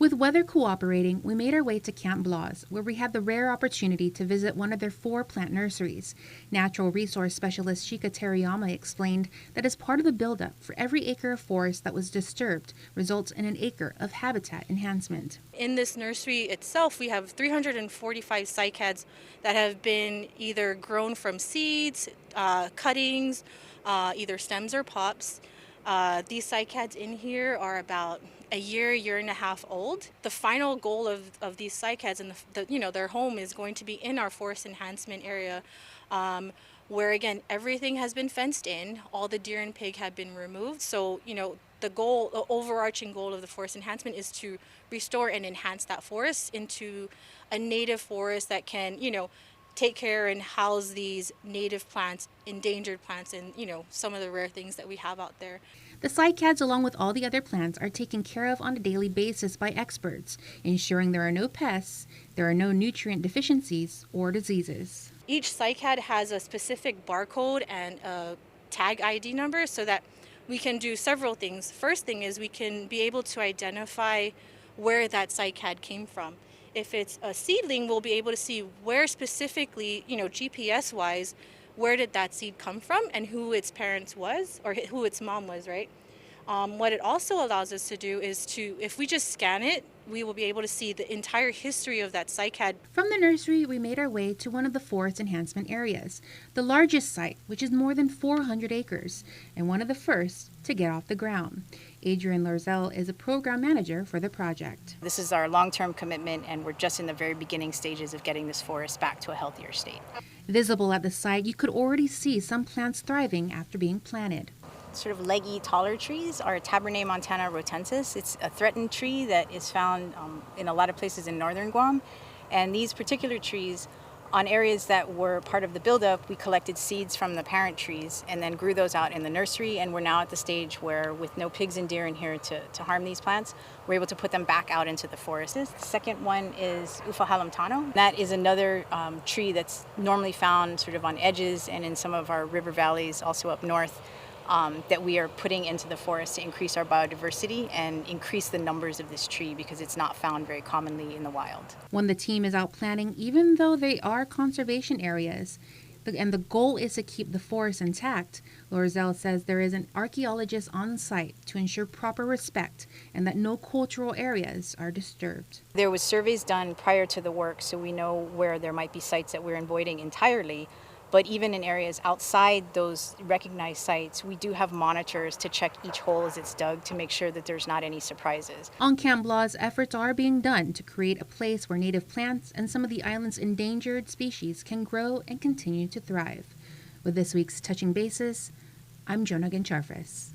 With weather cooperating, we made our way to Camp Blaz, where we had the rare opportunity to visit one of their 4 plant nurseries. Natural resource specialist Sheeka Tareyama explained that as part of the buildup, for every acre of forest that was disturbed results in an acre of habitat enhancement. In this nursery itself, we have 345 cycads that have been either grown from seeds, cuttings, either stems or pops. These cycads in here are about a year and a half old. The final goal of these cycads and their home is going to be in our forest enhancement area, where again everything has been fenced in. All the deer and pig have been removed. So the overarching goal of the forest enhancement is to restore and enhance that forest into a native forest that can take care and house these native plants, endangered plants, and some of the rare things that we have out there. The cycads, along with all the other plants, are taken care of on a daily basis by experts, ensuring there are no pests, there are no nutrient deficiencies or diseases. Each cycad has a specific barcode and a tag ID number so that we can do several things. First thing is we can be able to identify where that cycad came from. If it's a seedling, we'll be able to see where specifically, GPS-wise, where did that seed come from and who its parents was or who its mom was, right? What it also allows us to do is if we just scan it, we will be able to see the entire history of that cycad. From the nursery, we made our way to one of the forest enhancement areas, the largest site, which is more than 400 acres, and one of the first to get off the ground. Adrienne Lorzell is a program manager for the project. This is our long-term commitment, and we're just in the very beginning stages of getting this forest back to a healthier state. Visible at the site, you could already see some plants thriving after being planted. Sort of leggy, taller trees are Tabernae montana rotensis. It's a threatened tree that is found in a lot of places in northern Guam. And these particular trees, on areas that were part of the buildup, we collected seeds from the parent trees and then grew those out in the nursery. And we're now at the stage where, with no pigs and deer in here to harm these plants, we're able to put them back out into the forest. The second one is Ufa halamtano. That is another tree that's normally found sort of on edges and in some of our river valleys, also up north. That we are putting into the forest to increase our biodiversity and increase the numbers of this tree because it's not found very commonly in the wild. When the team is out planting, even though they are conservation areas, and the goal is to keep the forest intact, Lorzell says there is an archaeologist on site to ensure proper respect and that no cultural areas are disturbed. There was surveys done prior to the work, so we know where there might be sites that we're avoiding entirely. But even in areas outside those recognized sites, we do have monitors to check each hole as it's dug to make sure that there's not any surprises. On Camp Blaz, efforts are being done to create a place where native plants and some of the island's endangered species can grow and continue to thrive. With this week's Touching Bases, I'm Jonah Gancharfis.